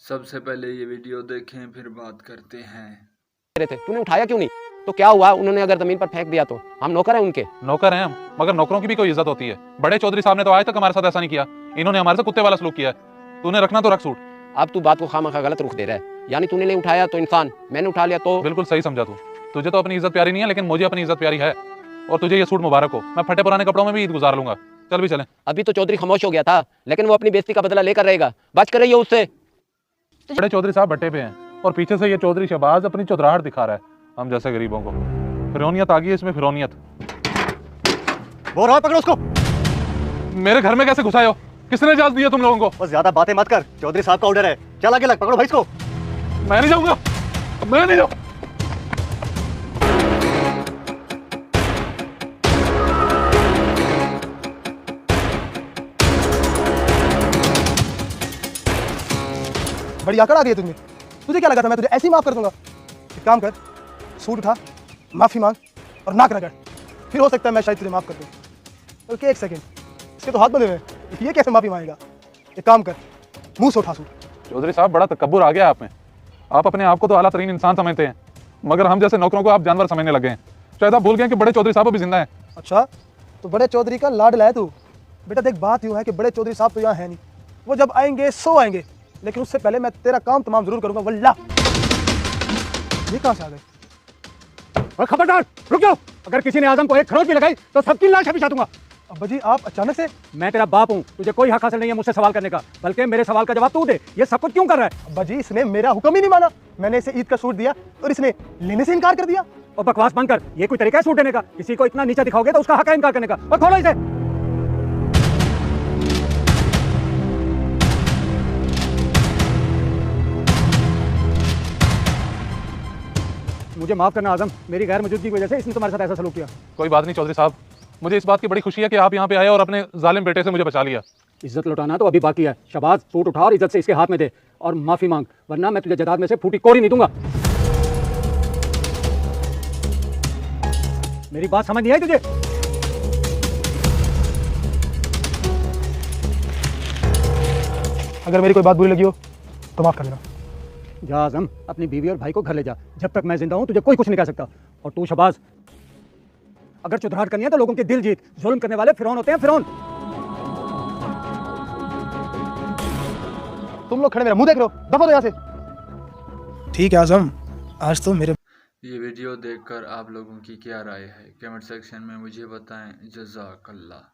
सबसे पहले ये वीडियो देखें फिर बात करते हैं। रहे थे, तूने उठाया क्यों नहीं? तो क्या हुआ, उन्होंने अगर जमीन पर फेंक दिया तो हम नौकर हैं उनके? नौकर हैं हम, मगर नौकरों की भी कोई इज्जत होती है। बड़े चौधरी साहब ने तो आज तक हमारे साथ ऐसा नहीं किया। इन्होंने हमारे साथ कुत्ते वाला सलूक किया है। तूने रखना तो रख सूट। अब तू बात को खामखा गलत रुख दे रहा है। यानी तूने नहीं उठाया तो इंसान, मैंने उठा लिया तो? बिल्कुल सही समझा तू। तुझे तो अपनी इज्जत प्यारी नहीं है, लेकिन मुझे अपनी इज्जत प्यारी है। और तुझे ये सूट मुबारक हो। मैं फटे पुराने कपड़ों में भी ईद गुजार लूंगा। चल भी चलें। अभी तो चौधरी खामोश हो गया था, लेकिन वो अपनी बेइज्जती का बदला लेकर रहेगा। बच कर रहिए उससे। बड़े चौधरी साहब भट्टे पे हैं और पीछे से ये चौधरी शहबाज अपनी चौधराहट दिखा रहा है हम जैसे गरीबों को। फिरौनियत आ गई है इसमें, फिरौनियत। वो रहा, पकड़ो उसको। मेरे घर में कैसे घुसाए हो? किसने इजाजत दी है तुम लोगों को? बस ज्यादा बातें मत कर, चौधरी साहब का ऑर्डर है। चल आगे लग, पकड़ो भाई इसको। मैं नहीं जाऊंगा, मैं नहीं जाऊंगा। बड़ी आकड़ आ गई है तुझमें। तुझे क्या लगा था मैं तुझे ऐसे ही माफ कर दूंगा? एक काम कर, सूट उठा, माफी मांग और नाक रगड़, फिर हो सकता है मैं शायद तुझे माफ कर दूं। बल्कि एक सेकंड, इसके तो हाथ बंधे हुए हैं, ये कैसे माफी मांगेगा? एक काम कर, मुंह से उठा सूट। चौधरी साहब बड़ा तकब्बुर आ गया आप में। आप अपने आप को तो आला तरीन इंसान समझते हैं, मगर हम जैसे नौकरों को आप जानवर समझने लगे हैं। शायद आप भूल गए कि बड़े चौधरी साहब अभी जिंदा हैं। अच्छा, तो बड़े चौधरी का लाडला है तू? बेटा देख, बात यूँ है कि बड़े चौधरी साहब तो यहाँ है नहीं, वो जब आएंगे सो आएंगे, लेकिन उससे पहले मैं तेरा काम तमाम जरूर करूंगा। वल्लाह, ये कहाँ से आ गए? और खबरदार, रुक जाओ। अगर किसी ने आजम को एक खरोच भी लगाई तो सबकी लाश बिछा दूंगा। अब्बा जी, आप अचानक से? मैं तेरा बाप हूँ, तुझे कोई हक हासिल नहीं है मुझसे सवाल करने का, बल्कि मेरे सवाल का जवाब तू दे। ये सब कुछ क्यों कर रहा है? अब्बा जी, इसने मेरा हुक्म ही नहीं माना। मैंने इसे ईद का सूट दिया और इसने लेने से इनकार कर दिया। और बकवास बंद कर, ये कोई तरीका है सूट देने का? किसी को इतना नीचा दिखाओगे तो उसका हक है इनकार करने का। और खोलो इसे। मुझे माफ करना आजम, मेरी गैर मौजूदगी की वजह से इसने तुम्हारे साथ ऐसा सलूक किया। कोई बात नहीं चौधरी साहब, मुझे इस बात की बड़ी खुशी है कि आप यहाँ पे आए और अपने जालिम बेटे से मुझे बचा लिया। इज्जत लौटाना तो अभी बाकी है। शहबाज, सूट उठा और इज्जत से इसके हाथ में दे और माफी मांग, वरना मैं तुझे जदाद में से फूटी कोड़ी नहीं दूंगा। मेरी बात समझ नहीं आई तुझे? अगर मेरी कोई बात बुरी लगी हो तो माफ कर देना। जा आजम, अपनी बीवी और भाई को घर ले जा। जब तक मैं जिंदा हूं तुझे कोई कुछ नहीं कह सकता। और तू शहबाज, अगर चुतराहट करनी है तो लोगों के दिल जीत। जुल्म करने वाले फिरौन होते हैं, फिरौन। तुम लोग खड़े मेरा मुंह देख रहे हो, दफा दो यहाँ से। ठीक है आजम, आज तो मेरे। ये वीडियो देखकर आप लोगों की क्या राय है? कमेंट सेक्शन में मुझे बताएं। जज़ाकल्लाह।